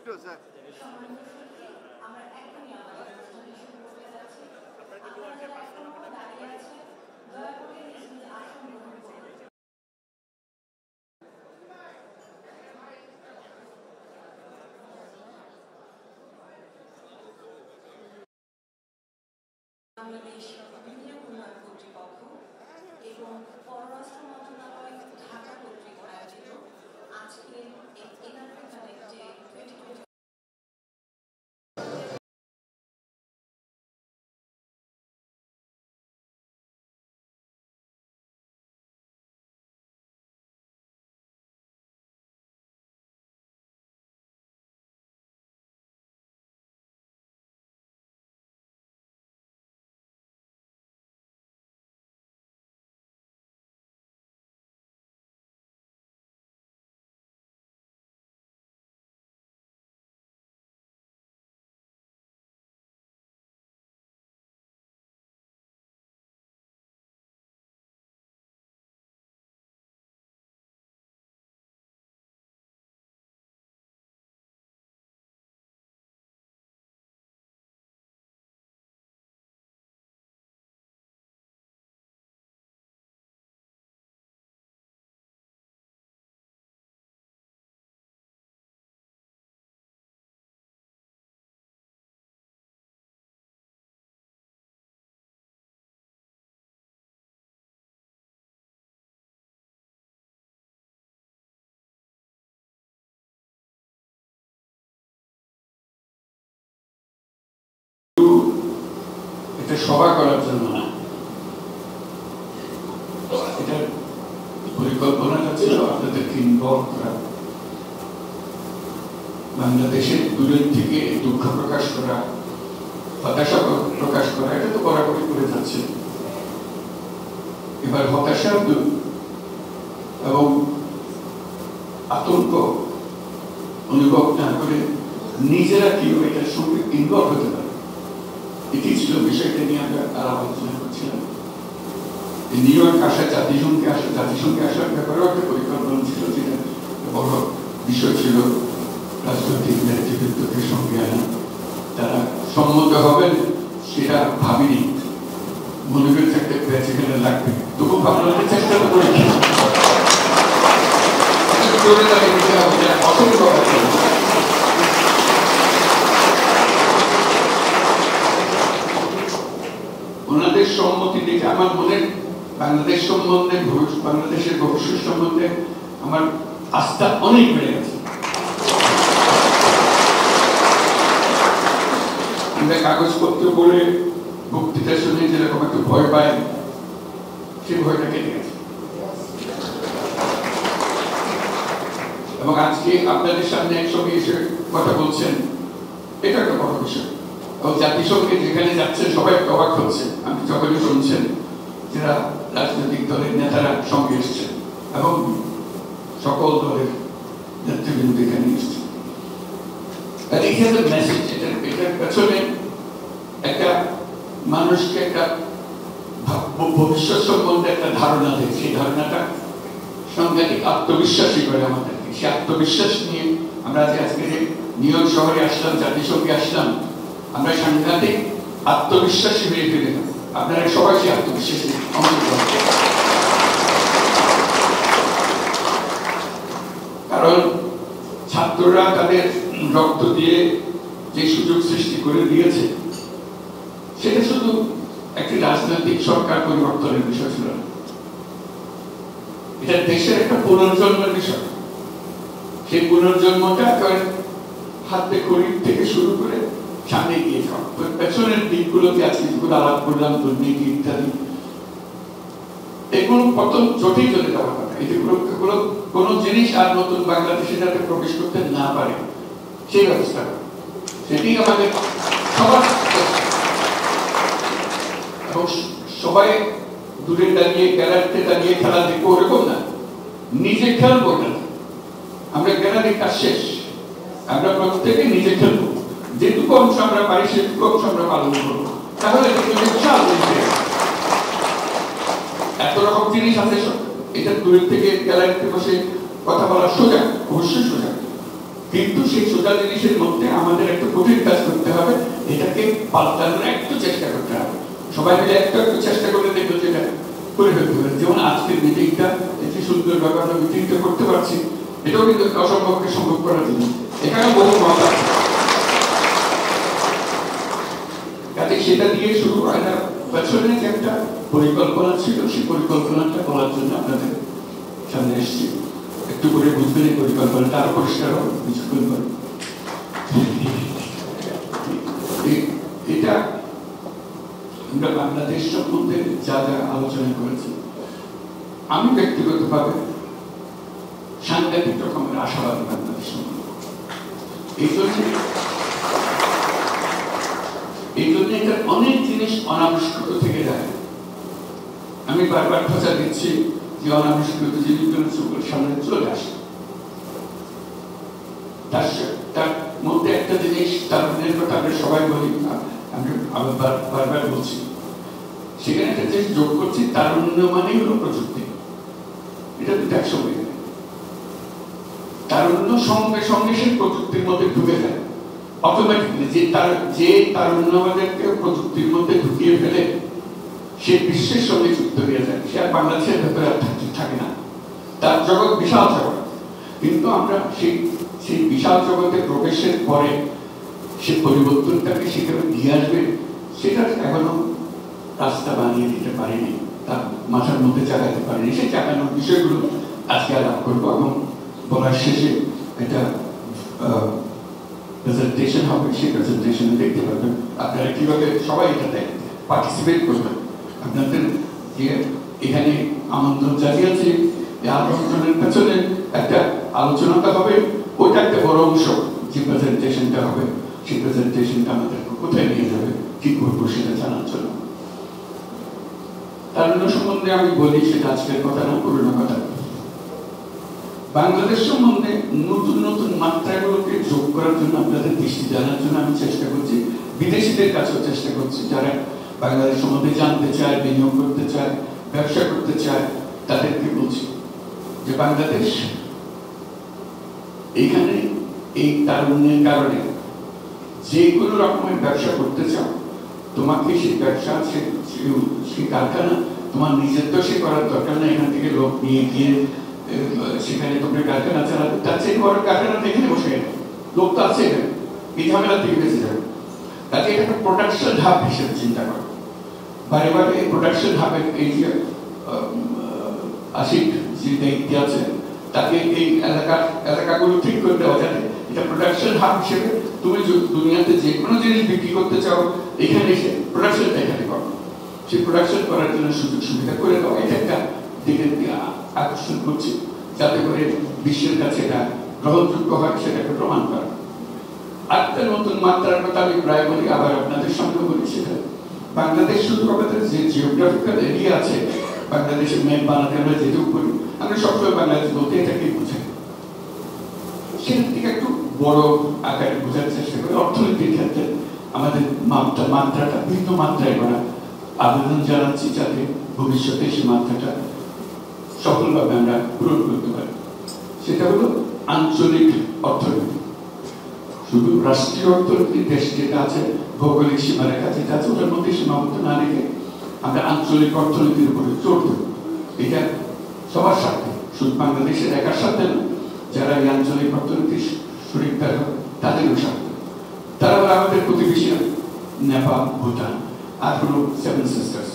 একটু স্যার বাংলাদেশ বিনিয়োগ উন্নয়ন কর্তৃপক্ষ এবং পররাষ্ট্র মন্ত্রণালয় ঢাকা কর্তৃক আয়োজিত আজকে এনআরপি কানেক্টে 2020 এটা সভা করার জন্য না, এটা পরিকল্পনাটা ছিল আপনাদেরকে ইনভলভ করা, বাংলাদেশের দূরের থেকে দুঃখ প্রকাশ করা, হতাশা প্রকাশ করা, এটা তো বরাবরই করে যাচ্ছে। এবার হতাশা এবং আতঙ্ক অনুভব না করে নিজেরা কিভাবে এটার সঙ্গে ইনভলভ হতে পারে, এটি ছিল বিষয়টা নিয়ে আমরা আলাপ আলোচনা করছিলাম। নিউ ইয়র্ক আসা, জাতিসংঘে আসার ব্যাপারেও একটা পরিকল্পনা ছিল, যেটা বড় বিষয় ছিল রাজনৈতিক নেতৃত্বদের সঙ্গে আনা। তারা সম্মত হবেন সেটা ভাবিনি, মনে করে একটা প্র্যাকটিক্যালে লাগবে, তবু ভাবলাম চেষ্টা তো করেছি। অসংখ্য ওনাদের সম্মতি দেখে আমার মনে বাংলাদেশ সম্বন্ধে, বাংলাদেশের ভবিষ্যৎ সম্বন্ধে আমার আস্থা অনেক বেড়ে গেছে। আমরা কাগজপত্র পড়ে বক্তৃতা শুনে যেরকম একটু ভয় পাই, সেই ভয়টা কেটে গেছে। এবং আজকে আপনাদের সামনে একসঙ্গে এসে কথা বলছেন, এটা একটা বড় বিষয়। এবং জাতিসংঘে যেখানে যাচ্ছেন সবাই অবাক হচ্ছে, আপনি যখনই শুনছেন যারা রাজনৈতিক দলের নেতারা সঙ্গে এসছেন এবং সকল দলের নেতৃবৃন্দ এখানে এসছেন। মেসেজ এটার পেছনে একটা মানুষকে একটা ভবিষ্যৎ সম্বন্ধে একটা ধারণা দেয়, সেই ধারণাটা সাংঘাতিক আত্মবিশ্বাসী করে আমাদেরকে। সেই আত্মবিশ্বাস নিয়ে আমরা আজকে যে নিউ ইয়র্ক শহরে আসলাম, জাতিসংঘে আসলাম, আমরা সাংঘাতিক আত্মবিশ্বাসী হয়ে ফিরে যাব। আপনারা সবাই সেই আত্মবিশ্বাসী অংশগ্রহণ করবেন, কারণ ছাত্ররা তাদের রক্ত দিয়ে যে সুযোগ সৃষ্টি করে দিয়েছে, সেটা শুধু একটি রাজনৈতিক সরকার পরিবর্তনের বিষয় ছিল না, এটা দেশের একটা পুনর্জন্মের বিষয়। সেই পুনর্জন্মটা হাতে খড়ির থেকে শুরু করে সামনে গিয়ে পেছনের দিকগুলোকে আজকে যেগুলো আলাপ করলাম, দুর্নীতি ইত্যাদি, এগুলো প্রথম জটিল চলে যাওয়ার কথা। এগুলো কোনো জিনিস আর নতুন বাংলাদেশে যাতে প্রবেশ করতে না পারে সেই ব্যবস্থা, সেটি আমাদের সবার। এবং সবাই দূরে দাঁড়িয়ে গ্যালারিতে দাঁড়িয়ে খেলা দেখবো ওরকম না, নিজে খেলবো না। আমরা গ্যালারির কাজ শেষ, আমরা প্রত্যেকে নিজে খেলবো, যেটুকু অংশ আমরা পারি সেটুকু অংশ আমরা পালন করবো। তাহলে এত রকম জিনিস আছে, এটা দূরের থেকে গ্যালারিতে বসে কথা বলা সোজা, অবশ্যই সোজা, কিন্তু সেই সোজা জিনিসের মধ্যে আমাদের একটা কঠিন কাজ করতে হবে, এটাকে পাল্টানোর একটু চেষ্টা করতে হবে। সবাই মিলে একটু একটু চেষ্টা করে দেখবো যেটা করে ফেলতে হবে। যেমন আজকের মিটিংটা, এটি সুন্দর ব্যাপার মিটিংটা করতে পারছি, এটাও কিন্তু অসম্ভবকে সম্ভব করার জন্য এখানে বহু মত আছে। কাজে সেটা দিয়ে শুরু হয় না, পেছনে যে একটা পরিকল্পনা ছিল, সেই পরিকল্পনাটা বলার জন্য আপনাদের সামনে এসেছি। একটু করে বুঝবেন এই পরিকল্পনাটা আরো পরিষ্কার হবে কিছুক্ষণ পরে। এটা আমরা বাংলাদেশ সম্বন্ধে যা যা আলোচনা করেছি, আমি ব্যক্তিগতভাবে সাংঘাতিক রকমের আশাবাদী বাংলাদেশ সম্বন্ধে। এই জন্য এটা অনেক জিনিস অনাবিষ্কৃত থেকে যায়। আমি বারবার খোঁজা দিচ্ছি যে অনাবিষ্কৃত জিনিসগুলো সামনে চলে আসে। তার মধ্যে একটা জিনিস, তারুণ্যের কথা আমরা সবাই বলি, আমি বারবার বলছি, সেখানে একটা জিনিস যোগ করছি, তারুণ্য মানেই হলো প্রযুক্তি। এটা কিন্তু একসঙ্গে তারুণ্য সঙ্গে সঙ্গে সেই প্রযুক্তির মধ্যে ঢুকে যায় অটোমেটিকলি। যে তারুণ্য আমাদেরকে প্রযুক্তির মধ্যে ঢুকিয়ে ফেলে, সে বিশ্বের সঙ্গে যুক্ত হয়ে যায়, সে আর বাংলাদেশের ভেতরে থাকে না। তার জগৎ বিশাল জগৎ, কিন্তু আমরা সেই বিশাল জগতে প্রবেশের পরে সে পরিবর্তনটাকে সেখানে দিয়ে আসবে, সেটা এখনো রাস্তা বানিয়ে দিতে পারেনি, তার মাথার মধ্যে চাকাতে পারেনি। সেই চাকানোর বিষয়গুলো আজকে আলাপ করবো এবং বলার শেষে এটা প্রেজেন্টেশন হবে, সেই প্রেজেন্টেশনে দেখতে পাবেন আপনারা কিভাবে সবাই এটাতে পার্টিসিপেট করবেন। আপনাদের যে এখানে আমন্ত্রণ জানিয়েছি, এই আমন্ত্রণের পেছনে একটা আলোচনাটা হবে, ওইটা একটা বড় অংশ। যে প্রেজেন্টেশনটা হবে, সেই প্রেজেন্টেশনটা আমাদের কোথায় নিয়ে যাবে, কি করবো সেটা জানার জন্য। তারুণ্য সম্বন্ধে আমি বলি, সেটা আজকের কথা না, পুরোনো কথা। বাংলাদেশ সম্বন্ধে নতুন নতুন মাত্রাগুলোকে যোগ করার জন্য, আপনাদের দৃষ্টি জানার জন্য আমি চেষ্টা করছি, বিদেশিদের কাছেও চেষ্টা করছি, যারা বাংলাদেশ সম্বন্ধে জানতে চায়, বিনিয়োগ করতে চায়, ব্যবসা করতে চায়, তাদেরকে বলছি যে বাংলাদেশ এইখানে এই তারুণ্যের কারণে যে কোনো রকমের ব্যবসা করতে চাও, তোমাকে সেই ব্যবসা, সেই কারখানা তোমার নিজের তো সে করার দরকার না, এখান থেকে লোক নিয়ে গিয়ে সেখানে তোমরা কারখানা চালাবে, তার চেয়ে বড় কারখানা এখানে বসে লোক তো আছে, এখানে এই ঝামেলা থেকে বেঁচে যাবে। তাকে এটা একটা প্রোডাকশন হাব হিসেবে চিন্তা করো। বারে বারে এই প্রোডাকশন হাবের এই যে আশিক যে দায়িত্ব আছে, তাকে এই এলাকাগুলো ঠিক করে দেওয়া যাবে। এটা প্রোডাকশন হাব হিসেবে তুমি দুনিয়াতে যে কোনো জিনিস বিক্রি করতে চাও, এখানে এসে প্রোডাকশনটা এখানে করো, সেই প্রোডাকশন করার জন্য সুযোগ সুবিধা করে দেওয়া, এটা একটা দিকে আকর্ষণ করছি, যাতে করে বিশ্বের কাছে এটা গ্রহণযোগ্য হয়, সেটাকে প্রমাণ করা। একটা নতুন মাত্রার কথা আমি প্রায় বলি, আবার আপনাদের সঙ্গে বলি, সেটা বাংলাদেশ শুধু আমাদের যে জিওগ্রাফিক্যাল এরিয়া আছে, বাংলাদেশের ম্যাপ বানাতে আমরা যেটুকু করি, আমরা সবসময় বাংলাদেশ বলতে এটাকে বুঝাই, সেটার থেকে একটু বড় আকারে বোঝার চেষ্টা করি। অর্থনীতির ক্ষেত্রে আমাদের মাত্রাটা ভিন্ন মাত্রায় করা আবেদন জানাচ্ছি, যাতে ভবিষ্যতে সেই মাত্রাটা সফলভাবে আমরা পূরণ করতে পারি। সেটা হলো আঞ্চলিক অর্থনীতি। শুধু রাষ্ট্রীয় অর্থনীতি, দেশ যেটা আছে, ভৌগোলিক সীমারেখা যেটা আছে, ওটার মধ্যে সীমাবদ্ধ না রেখে আমরা আঞ্চলিক অর্থনীতির উপরে জোর দেব। এটা সবার সাথে, শুধু বাংলাদেশের একার সাথে না, যারা এই আঞ্চলিক অর্থনীতির শরীর তাদেরও সাথে। তারা হলো আমাদের প্রতিবেশী নেপাল, ভুটান, আর হলো সেভেন সিস্টার্স।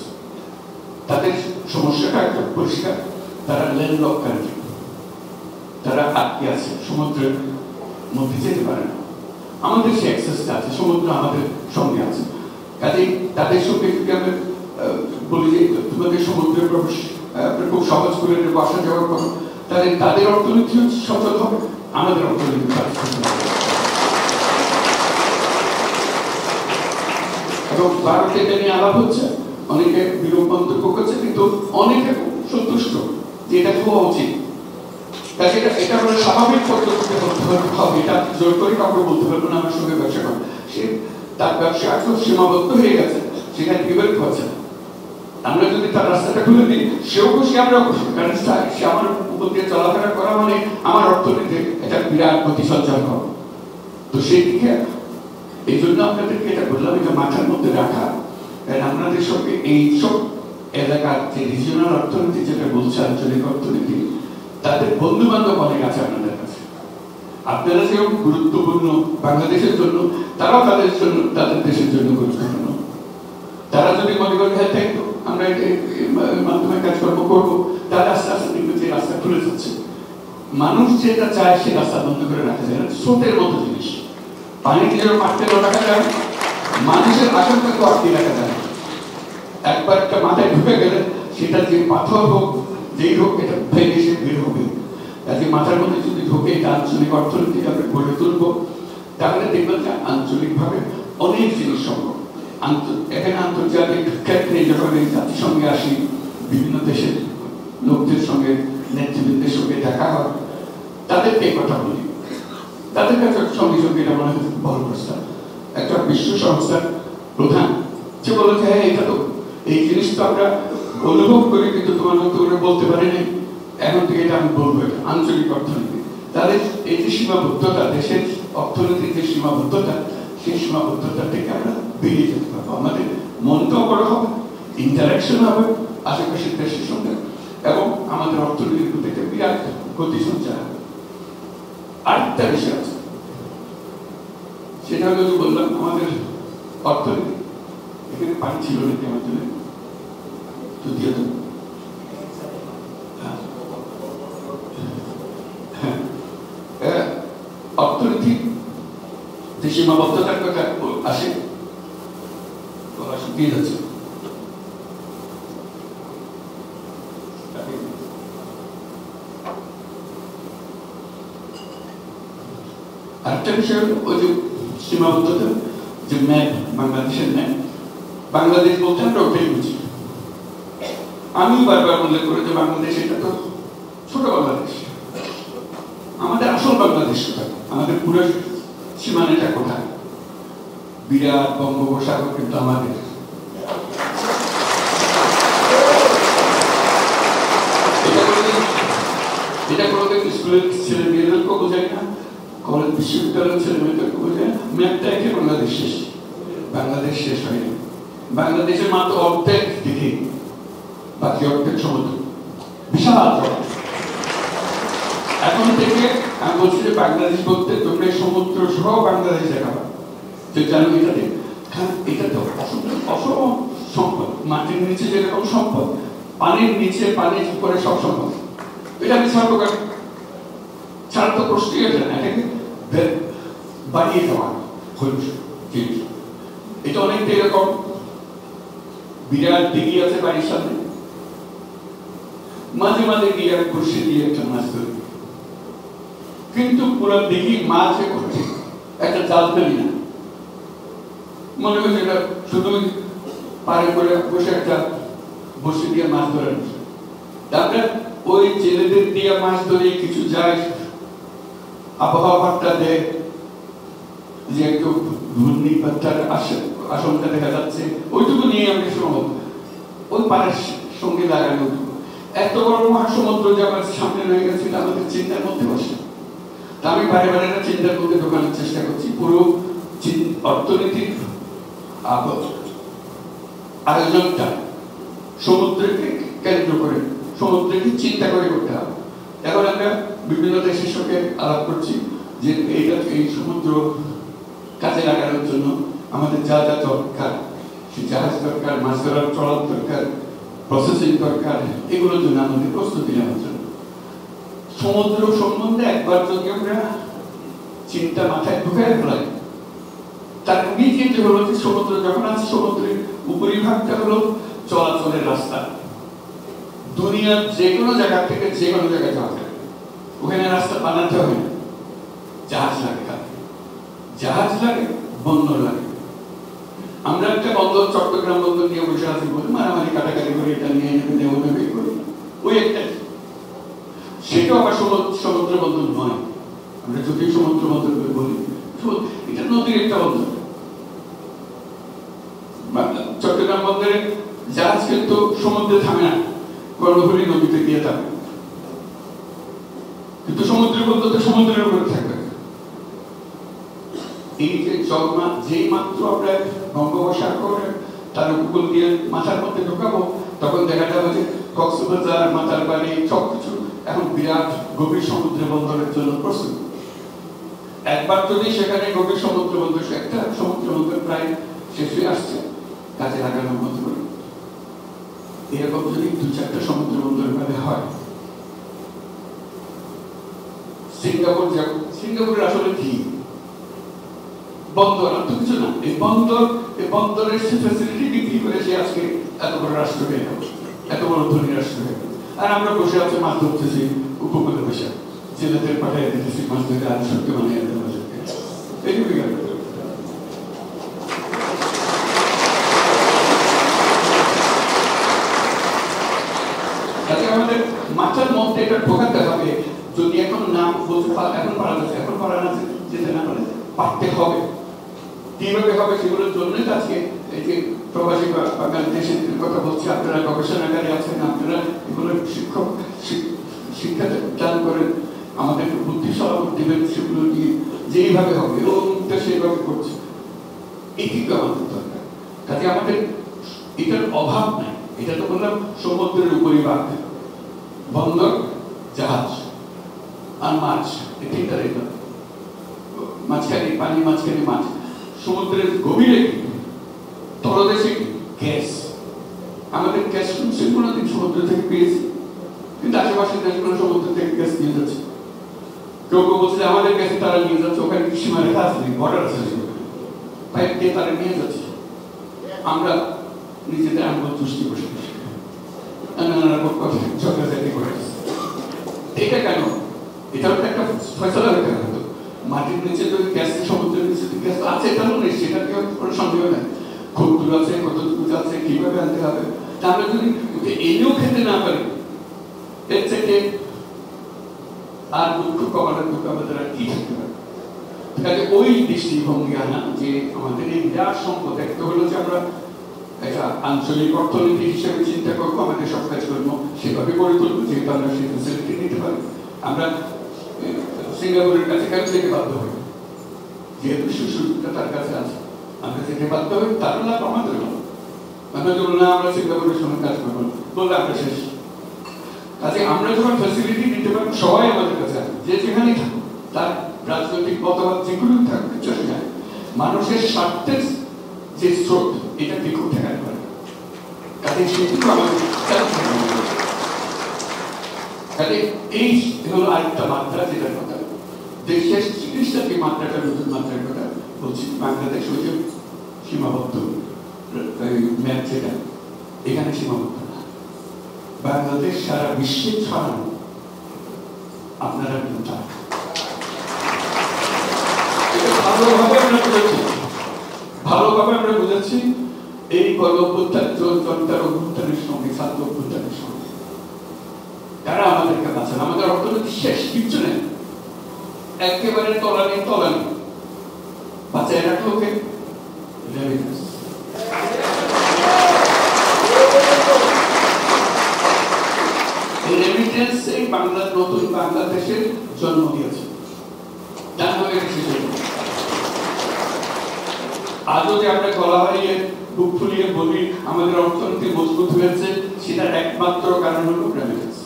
তাদের সমস্যাটা একটা পরিষ্কার, তারা ল্যান্ডলক কান্ট্রি, তারা আটকে আছে, সমুদ্রের মধ্যে যেতে পারে না। আমাদের সে অ্যাক্সেসটা আছে, সমুদ্র আমাদের সঙ্গে আছে। কাজেই তাদের সঙ্গে যদি আমরা বলি যে তোমাদের সমুদ্রের প্রবেশ খুব সহজ করে নেবো, আসা যাওয়ার পর, তাহলে তাদের অর্থনীতি সচল হবে, আমাদের অর্থনীতি এবং ভারতে এটা নিয়ে আলাপ হচ্ছে, অনেকে বিরূপ মন্তব্য করছে, কিন্তু অনেকে সন্তুষ্ট যে এটা হওয়া উচিত। তাই এটা হলো স্বাভাবিক পদ্ধতিতে হবে, এটা জোর করে কাউকে বলতে পারবো না আমার সঙ্গে ব্যবসা করো। সে তার ব্যবসা এত সীমাবদ্ধ হয়ে গেছে, সেখানে বিবেক হচ্ছে না। আমরা যদি তার রাস্তাটা খুলে দিই, সেও খুশি, আমরাও খুশি, কারণ সে আমার উপর দিয়ে চলাফেরা করা মানে আমার অর্থনীতিতে একটা বিরাট গতি সঞ্চার করা। তো সেই দিকে এই জন্য আপনাদেরকে এটা বললাম, এটা মাথার মধ্যে রাখা। কারণ আপনাদের সঙ্গে এইসব এলাকার যে রিজিওনাল অর্থনীতি যেটা বলছে, আঞ্চলিক অর্থনীতি, তাদের বন্ধু বান্ধব অনেক আছে আপনাদের কাছে। আপনারা যেরকম গুরুত্বপূর্ণ বাংলাদেশের জন্য, তারাও তাদের জন্য, তাদের দেশের জন্য গুরুত্বপূর্ণ। তারা যদি মনে করে হ্যাঁ তাই তো আমরা মাধ্যমে কাজকর্ম করবো, তাহলে আস্তে আস্তে দেখবে যে রাস্তা খুলে যাচ্ছে। মানুষ যেটা চায় সে রাস্তা বন্ধ করে রাখা যায় না। স্রোতের মতো জিনিস, পানিতে যেরকম আটকে রাখা যায়, মানুষের আশঙ্কাকে আটকে রাখা যায়। একবার একটা মাথায় ঢুকে গেলে সেটা যে পাথর হোক, যেই হোক, এটা ভেঙে সে বের হবে। কাজে মাথার মধ্যে যদি ঢোকে এটা আঞ্চলিক অর্থনীতি আমরা গড়ে তুলবো, তাহলে দেখবেন যে আঞ্চলিকভাবে অনেক জিনিস সম্ভব। এখানে আন্তর্জাতিক ক্ষেত্রে যখন এই জাতিসংঘে আসি, বিভিন্ন দেশের লোকদের সঙ্গে, নেতৃবৃন্দের সঙ্গে দেখা হয়, তাদেরকে কথা বলি, তাদের কাছে সঙ্গে সঙ্গে এটা মনে হয় বড় প্রস্তাব। একটা বিশ্ব সংস্থার প্রধান সে বলে যে হ্যাঁ এটা তো এই জিনিস তো আমরা অনুভব করি, কিন্তু তোমার মতো করে বলতে পারিনি, এখন থেকে এটা আমি বলবো, এটা আঞ্চলিক অর্থনীতি। তাদের এই যে সীমাবদ্ধতা, দেশের অর্থনীতির যে সীমাবদ্ধতা, সেই সীমাবদ্ধতা থেকে আমরা বেরিয়ে যেতে পারবো। আমাদের মনটাও বড় হবে, ইন্টারাকশন হবে আশেপাশের দেশের সঙ্গে, এবং আমাদের অর্থনীতির প্রতি বিরাট গতি সঞ্চার হবে। আরেকটা বিষয় আছে, সেটা হলো বললাম আমাদের অর্থনীতি। এখানে পানি ছিল নাকি আমার জন্য তো দিয়ে দেবো। অর্থনীতি যে সীমাবদ্ধতার কথা আসে, শুকিয়ে যাচ্ছে। আরেকটা বিষয় হলো ওই যে সীমাবদ্ধতা, যে ম্যাপ, বাংলাদেশের ম্যাপ, বাংলাদেশ বলতে আমরা ওটাই বুঝি। আমি বারবার উল্লেখ করি যে বাংলাদেশ এটা তো ছোট বাংলাদেশ, আমাদের আসল বাংলাদেশ কোথায়, আমাদের পুরো সীমানাটা কোথায়? বিরাট বঙ্গোপসাগর কিন্তু আমাদের। এটা কোনোদিন স্কুলের ছেলে মেয়েদেরকেও বোঝায় না, কলেজ বিশ্ববিদ্যালয়ের ছেলে মেয়েদেরকে বোঝায় না। ম্যাপটা একে বাংলাদেশ শেষ, বাংলাদেশ শেষ হয়নি। বাংলাদেশের মাত্র অর্ধেক দিকে, বাকি অর্ধেক সমুদ্র, বিশাল। এখন থেকে আমি বলছি যে বাংলাদেশ বলতে তোমরা সমুদ্র সহ বাংলাদেশ দেখাবা, যে জানো এটাতে, এটা তো অসম সম্পদ। মাটির নিচে যেরকম সম্পদ, পানির নিচে, পানির উপরে সব সম্পদ। এটা আমি ছাড়বো কেন? ছাড়া তো প্রশ্নই ওঠে না। এটাকে বাড়িয়ে দেওয়া জিনিস। এটা অনেকটা এরকম, বিরাট দিঘি আছে বাড়ির সামনে, মাঝে মাঝে গিয়ে আমি বসে দিয়ে একটা মাছ ধরি, কিন্তু পুরো দিঘি মাছে করছে, একটা জাল ফেলি না। মনে হয় এটা শুধু পারে করে বসে একটা বসে দিয়ে মাছ ধরে। তারপরে ওই ছেলেদের দিয়ে মাছ ধরে কিছু যায়, আবহাওয়াটা দেয় যে একটু ঘূর্ণিপাতার আশঙ্কা দেখা যাচ্ছে, ওইটুকু নিয়ে আমি সময় ওই পাড়ের সঙ্গে লাগানো। এত বড় মহাসমুদ্র যে আমার সামনে রয়ে গেছে, আমাদের চিন্তার মধ্যে বসে। তা আমি বারে বারে চিন্তার মধ্যে ঢোকানোর চেষ্টা করছি। পুরো অর্থনীতির আয়োজনটা সমুদ্রকে কেন্দ্র করে, সমুদ্রকে চিন্তা করে করতে হবে। এখন আমরা বিভিন্ন দেশের সঙ্গে আলাপ করছি যে এই সমুদ্র কাজে লাগানোর জন্য আমাদের যা যা দরকার, সে জাহাজ দরকার, মাছ ধরার ট্রলার দরকার, প্রসেসিং দরকার, এগুলোর জন্য আমাদের প্রস্তুতি নেওয়ার জন্য। সমুদ্র সম্বন্ধে একবার যদি আমরা চিন্তা মাথায় ঢুকে ফেলাই, তার ইমিডিয়েট হলো যে সমুদ্র যখন আছে, সমুদ্রের উপরিভাগটা হলো চলাচলের রাস্তা। দুনিয়ার যে কোনো জায়গা থেকে যে কোনো জায়গায় যাওয়া যায়, ওখানে রাস্তা বানাতে হবে না, জাহাজ লাগে। জাহাজ লাগে, বন্দর লাগে। আমরা একটা বন্দর, চট্টগ্রাম বন্দর নিয়ে বসে আছি বলে মারামারি কাটাকাটি করে এটা নিয়ে নেবে করি, ওই একটা। সেটাও আবার সমুদ্র বন্দর নয়। আমরা যদি সমুদ্র বন্দর বলি, এটা নদীর একটা বন্দর। চট্টগ্রাম বন্দরে জাহাজ কিন্তু সমুদ্রে থামে না, কর্ণফুলী নদীতে গিয়ে থামে, কিন্তু সমুদ্রের বন্দর তো সমুদ্রের উপরে থাকবে। এই যে জন্মা যেই মাত্র আমরা বঙ্গোপসাগরে তার উপকূল দিয়ে মাথার মধ্যে ঢোকাবো, তখন দেখা যাবে যে কক্সবাজার, মাতারবাড়ি সবকিছু এখন বিরাট গভীর সমুদ্র বন্দরের জন্য প্রস্তুত। একবার যদি সেখানে গভীর সমুদ্র বন্দর, একটা সমুদ্র বন্দর প্রায় শেষ হয়ে আসছে, কাজে লাগানোর মতো করে এরকম যদি 2-4টা সমুদ্র বন্দর ভাবে হয়, সিঙ্গাপুরের আসলে কি বন্দর আর তো কিছু না, এই বন্দরের ফ্যাসিলিটি বিক্রি করে সে আজকে এত বড় রাষ্ট্র হয়ে গেল, এত বড় ধনী রাষ্ট্র হয়ে গেল। আর আমরা বসে আছি মাছ ধরতেছি উপকূলে বসে, ছেলেদের পাঠাই দিতেছি মাছ ধরে, আর সত্যি মানে এইটুকুই গেল। আমাদের মাথার মধ্যে এটা ঢোকাতে হবে, যদি এখন না বলতে এখন পারা যাচ্ছে, এখন পারা না যেতে না পারে, পারতে হবে। কিভাবে হবে সেগুলোর জন্যই আজকে এই যে প্রবাসী বাঙালি দেশের কথা বলছি, আপনারা গবেষণাগারে আছেন, আপনারা এগুলো শিক্ষা দান করেন, আমাদের বুদ্ধি সহায়তা দিবেন, সেগুলো নিয়ে যেইভাবে হবে এবং সেইভাবে করছে, এই কিন্তু আমাদের দরকার। কাজে আমাদের এটার অভাব নাই। এটা তো বললাম সমুদ্রের উপরিভাগ, বন্দর, জাহাজ আর মাছ, এটাই মাঝখানে পানি, মাঝখানে মাছ। সমুদ্রের গভীরে কি, তলদেশে কি, গ্যাস। আমাদের গ্যাস কোনোদিন সমুদ্র থেকে পেয়েছি, কিন্তু আশেপাশের দেশগুলো সমুদ্র থেকে গ্যাস নিয়ে যাচ্ছে। কেউ কেউ বলছে আমাদের গ্যাসে তারা নিয়ে যাচ্ছে, ওখানে সীমারেখা আছে, বর্ডার আছে, পাইপ দিয়ে তারা নিয়ে যাচ্ছে। আমরা নিজেদের আঙ্গুল তুষ্টি বসে এটা কেন? এটাও একটা ফয়সালা হতে হবে। মাটির নিচে যদি গ্যাস, সমুদ্রের নিচে গ্যাস আছে, এটাও নেই, সেটা কেউ কোনো সন্দেহ নেই। খুব দূর আছে, কত দূর আছে, কিভাবে আনতে হবে, তাহলে যদি এনেও খেতে না পারি, এর থেকে আর দুঃখ কমানোর দুঃখ আমাদের আর কি থাকতে পারে। কাজে ওই দৃষ্টিভঙ্গি আনা যে আমাদের এই বিরাট সম্পদ, একটা হলো যে আমরা একটা আঞ্চলিক অর্থনীতি হিসেবে চিন্তা করবো, আমাদের সব কাজ করবো সেভাবে গড়ে তুলবো, যেহেতু আমরা সেই ফেসিলিটি নিতে পারি। আমরা সিঙ্গাপুরের কাছে কেন যেতে বাধ্য হই? যেহেতু সুযোগটা তার কাছে আছে, আমরা যেতে বাধ্য হই, তার লাভ আমাদের লাভ। আমরা বলবো না আমরা সিঙ্গাপুরের সঙ্গে কাজ করবো, বললে আমরা শেষ। কাজে আমরা যখন ফ্যাসিলিটি নিতে পারবো, সবাই আমাদের কাছে আছে, যে যেখানেই থাকুক, তার রাজনৈতিক মতবাদ যেগুলো থাকবে চলে যায়, মানুষের স্বার্থের যে স্রোত, এটা বিক্ষোভ ঠেকাতে পারে। কাজে সেটুকু আমাদের কাজে এই হলো আরেকটা মাত্রা, যেটার কথা দেশের চিকিৎসা, যে মাত্রাটা নতুন মাত্রার কথা বলছি। বাংলাদেশ ওই যে সীমাবদ্ধ ম্যাপ, যেটা এখানে সীমাবদ্ধ না, বাংলাদেশ সারা বিশ্বে ছড়ানো। আপনারা কিন্তু ভালোভাবে আমরা বুঝেছি, ভালোভাবে আমরা বুঝেছি এই গণ অভ্যুত্থান, জনতার অভ্যুত্থানের সঙ্গে, ছাত্র অভ্যুত্থানের সঙ্গে তারা আমাদেরকে বাঁচান। আমাদের অর্থনীতি শেষ, কিচ্ছু নেই, একেবারে তলানি তলানি। বাঁচায় রাখলো কে? রেমিটেন্স। রেমিটেন্স এই বাংলার নতুন বাংলাদেশের জন্ম দিয়েছে। আজও যে আমরা গলা হারিয়ে বুক ফুলিয়ে বলি আমাদের অর্থনীতি মজবুত হয়েছে, সেটার একমাত্র কারণ হলো রেমিটেন্স।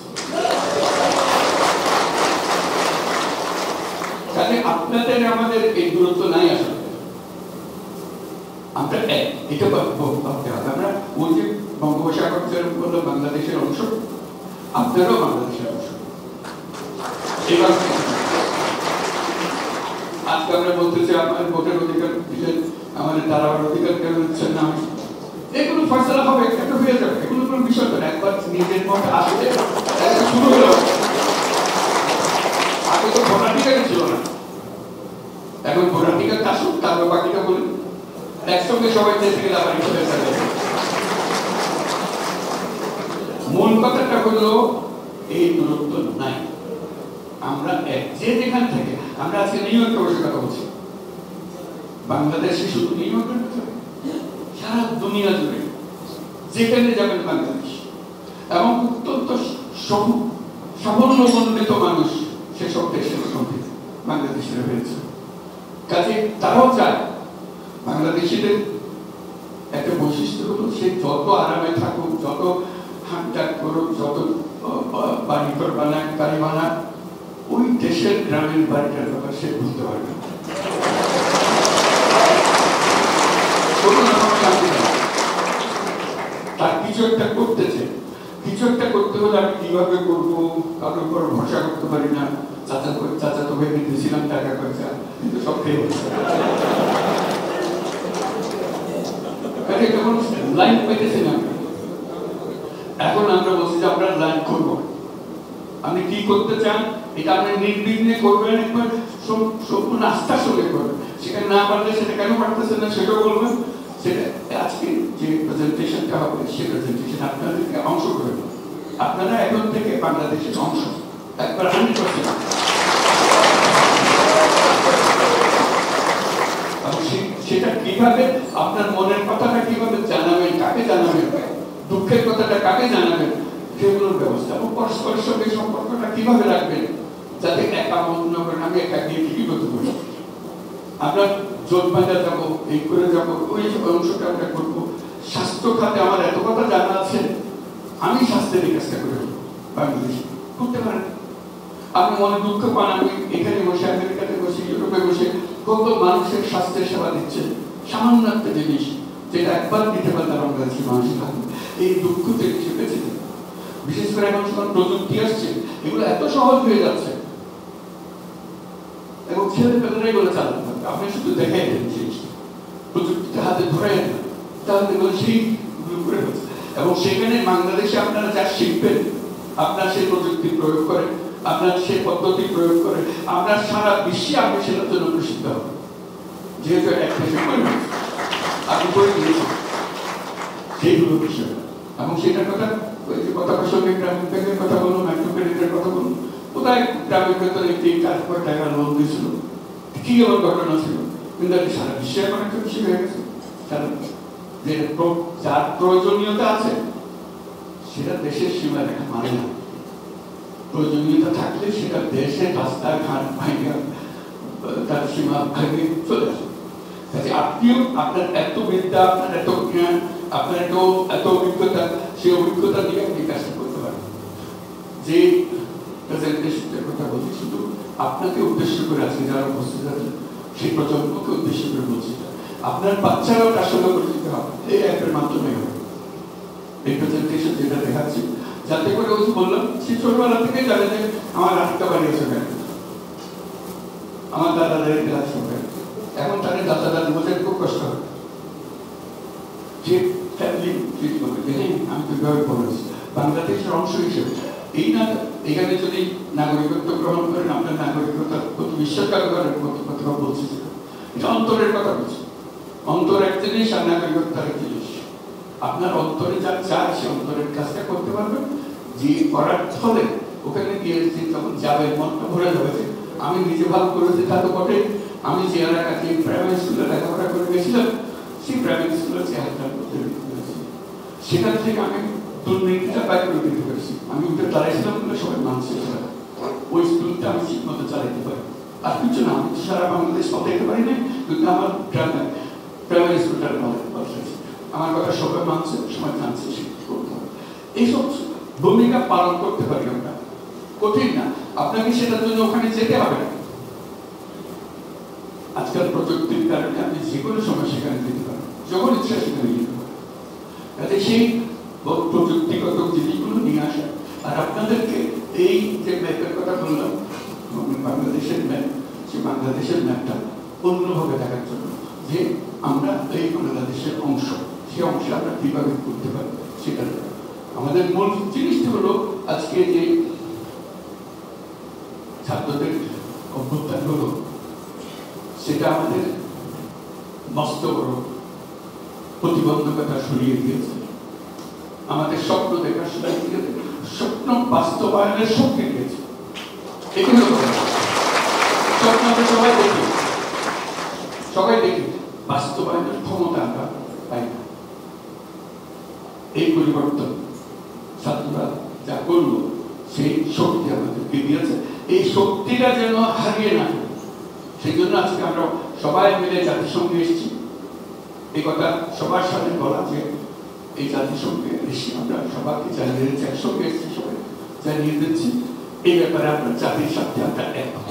কাজে আপনাদের আমাদের এই দূরত্ব নাই, আসলে আমরা এটা ভাবতে হবে। আমরা ওই যে বঙ্গোপসাগর বললো বাংলাদেশের অংশ, আপনারাও বাংলাদেশের অংশ। এবার আজকে আমরা বলতেছি আমাদের ভোটের অধিকার দিলেন, আমাদের দাঁড়াবার অধিকার কেন দিচ্ছেন না, এগুলো ফয়সালা হবে, একটা হয়ে যাবে, এগুলো কোনো বিষয় না। একবার নিজের মধ্যে আসলে শুরু হলো, আগে তো ভোটাধিকার ছিল না, এখন ভোটাধিকার আসুক, তারপর বাকিটা বলি একসঙ্গে সবাই দেশে গেলে আবার মূল কথাটা হলো এই দূরত্ব নাই। আমরা যে যেখানে থেকে, আমরা আজকে নিউ ইয়র্কে বসে কথা বলছি, বাংলাদেশে শুধু নিউ ইয়র্কের কথা, সারা দুনিয়া জুড়ে যেখানে যাবেন বাংলাদেশ, এবং অত্যন্ত সাফল্যমণ্ডিত মানুষ সেসব দেশের মধ্যে বাংলাদেশের হয়েছে। কাজে তারাও চায় বাংলাদেশিদের একটা বৈশিষ্ট্য হলো সে যত আরামে থাকুক, যত হাঁটাক করুক, যত বাড়িঘর বানাক, গাড়ি বানাক, ওই দেশের গ্রামের বাড়িটার ব্যাপার সে বুঝতে পারবে না। তার কিছু একটা করতেছে, কিছু একটা করতে হলে আমি কিভাবে করবো, কারোর উপর ভরসা করতে পারি না। চাচা তো ভেবে দিয়েছিলাম টাকা পয়সা, কিন্তু সব খেয়ে হচ্ছে। লাইন পেতেছি না। এখন আমরা বলছি যে আমরা লাইন করবো। আপনি কি করতে চান এটা আপনি নির্বিঘ্নে করবেন, একবার সম্পূর্ণ আস্থার সঙ্গে করবেন। সেখানে না পারলে সেটা কেন পারতেছেন না সেটাও বলবেন। সেটা আজকে যে প্রেজেন্টেশনটা হবে সেই প্রেজেন্টেশন আপনাদেরকে অংশ করবেন। আপনারা এখন থেকে বাংলাদেশের অংশ, একবার 100%। সেটা কিভাবে আপনার মনের কথাটা কিভাবে জানাবেন, কাকে জানাবেন, দুঃখের কথাটা কাকে জানাবেন, সেগুলোর ব্যবস্থা, এবং পরস্পরের সঙ্গে সম্পর্কটা কিভাবে রাখবেন যাতে একা মনে করেন আমি একা গিয়ে ঠিকই করতে পারি। আমরা জোট বাঁধা যাবো, এই করে যাবো, ওই অংশটা আমরা করবো। স্বাস্থ্য খাতে আমার এত কথা জানা আছে, আমি স্বাস্থ্যের কাজটা করে বাংলাদেশ করতে পারেন। আপনি মনে দুঃখ পান, আমি এখানে বসে, আমেরিকাতে বসে, ইউরোপে বসে কত মানুষের স্বাস্থ্যের সেবা দিচ্ছে। সামান্য একটা জিনিস যেটা একবার দিতে পারলে বাংলাদেশের মানুষ এই দুঃখ থেকে বেঁচে যাবে। বিশেষ করে এখন যখন প্রযুক্তি আসছে, এগুলো এত সহজ হয়ে যাচ্ছে, এবং ছেলেপেলেরাই বলে চালাতে পারবে। আপনি শুধু দেখাই দেন জিনিসটা, প্রযুক্তিতে হাতে ধরাই দেন, তাহলে সেই করে হচ্ছে। এবং সেখানে বাংলাদেশে আপনারা যা শিখবেন, আপনার সেই প্রযুক্তি প্রয়োগ করে, আপনার সেই পদ্ধতি প্রয়োগ করে, আপনার সারা বিশ্বে আপনি সেটার জন্য প্রসিদ্ধ হবে। যেহেতু একটা আপনি করে দিয়েছেন সেইগুলো বিষয়, এবং সেটার কথা ওই যে কথা সঙ্গে গ্রামীণ ব্যাংকের কথা বলুন, মাইক্রো ক্রেডিটের কথা বলুন, কোথায় গ্রামের ভেতরে 3-4 টাকা লোন দিয়েছিল, কি এমন ঘটনা ছিল, কিন্তু সারা বিশ্বে এখন একটা বিষয় হয়ে গেছে। যে যার প্রয়োজনীয়তা আছে সেটা দেশের সীমা রেখা মানে না। প্রয়োজনীয়তা থাকলে সেটা দেশের রাস্তায় ঘাট ভাঙে তার সীমা ভাঙে চলে আসে। কাজে আপনিও আপনার এত বিদ্যা, আপনার এত জ্ঞান, আপনার এত অভিজ্ঞতা, সেই অভিজ্ঞতা দিয়ে আপনি কাজটা করতে পারেন। যে প্রেজেন্টেশনের কথা বলছি শুধু আপনাকে উদ্দেশ্য করে আছে, যারা উপস্থিত আছেন সেই প্রজন্মকে উদ্দেশ্য করে বলছি। আপনার বাচ্চারাও তার সঙ্গে পরিচিত হবে এই অ্যাপের মাধ্যমে হবে। এই প্রেজেন্টেশন যেটা দেখাচ্ছি, যাতে করে ওই বললাম সে ছোটবেলা থেকে জানে যে আমার আটটা বাড়ি আছে, আমার দাদা দাঁড়িয়ে ক্লাস হবে। এখন তাদের দাদা দাদু বোঝার খুব কষ্ট হয়, যে ফ্যামিলি ট্রিট করবে যে আমি তো কিভাবে পড়েছি বাংলাদেশের অংশ হিসেবে। এই না এখানে যদি নাগরিকত্ব গ্রহণ করেন, আপনার নাগরিকতা কত বিশ্বাসকার কথা বলছি, এটা অন্তরের কথা বলছি। অন্তর এক জিনিস আর নাগরিকত্ব এক জিনিস। আপনার অন্তরে যা চায় সে অন্তরের কাজটা করতে পারবেন। যে করার ফলে ওখানে গিয়ে যখন যাবে মনটা ভরে যাবে যে আমি নিজে ভালো করেছি তা তো বটে। আমি যে এলাকাতে প্রাইমারি স্কুলে লেখাপড়া করে গেছিলাম, সেই প্রাইমারি স্কুলের চেহারাটা করতে পেরেছি। সেখান থেকে আমি দুর্নীতিটা বাইরে করে দিতে পেরেছি। আমি উঠে দাঁড়াইছিলাম বলে সবাই মানছে, ওই স্কুলটা আমি ঠিক মতো চালাইতে পারি। আর কিছু না, আমি সারা বাংলাদেশ পাঠাইতে পারি না, কিন্তু আমার গ্রামে প্রাইমারি স্কুলটার পাঠাইছি। আমার কথা সবাই মানছে, সবাই জানছে, সেটা করতে হবে। এইসব ভূমিকা পালন করতে পারি আমরা, কঠিন না। আপনাকে সেটার জন্য ওখানে যেতে হবে না। আজকাল প্রযুক্তির কারণে আপনি যে কোনো সময় সেখানে যেতে পারেন, যখন ইচ্ছা সেখানে যেতে পারেন। কাজে সেই প্রযুক্তিগত জিনিসগুলো নিয়ে আসা। আর আপনাদেরকে এই যে ম্যাপের কথা বললাম, বাংলাদেশের ম্যাপ, সেই বাংলাদেশের ম্যাপটা অন্যভাবে দেখার জন্য যে আমরা এই বাংলাদেশের অংশ, সেই অংশে আমরা কিভাবে করতে পারি সেটা আমাদের মূল জিনিসটা হলো। আজকে যে ছাত্রদের অভ্যুত্থান হলো, সেটা আমাদের মস্ত বড় প্রতিবন্ধকতা সরিয়ে দিয়েছে, আমাদের স্বপ্ন দেখার সুযোগ দিয়েছে, স্বপ্ন বাস্তবায়নের শক্তি দিয়েছে। এগুলো স্বপ্ন আমরা সবাই দেখি, বাস্তবায়নের ক্ষমতা আমরা পাই না। এই পরিবর্তন ছাত্ররা যা করলো সেই শক্তি আমাদেরকে দিয়েছে, এই শক্তিটা যেন হারিয়ে না ফেলে সেই জন্য আজকে আমরা সবাই মিলে জাতিসংঘে এসেছি। এই কথা সবার সামনে বলা যে এই জাতিসংঘে এসে আমরা সবাইকে জানিয়ে দিচ্ছি, একসঙ্গে এসেছি, সবাই জানিয়ে দিচ্ছি এই ব্যাপারে আমরা জাতির সাথে আমরা একমত।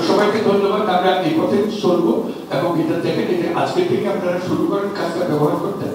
সবাইকে ধন্যবাদ। আমরা এই পথে চলবো এবং এটা দেখেন, এটা আজকে থেকে আপনারা শুরু করেন কাজটা ব্যবহার করতে।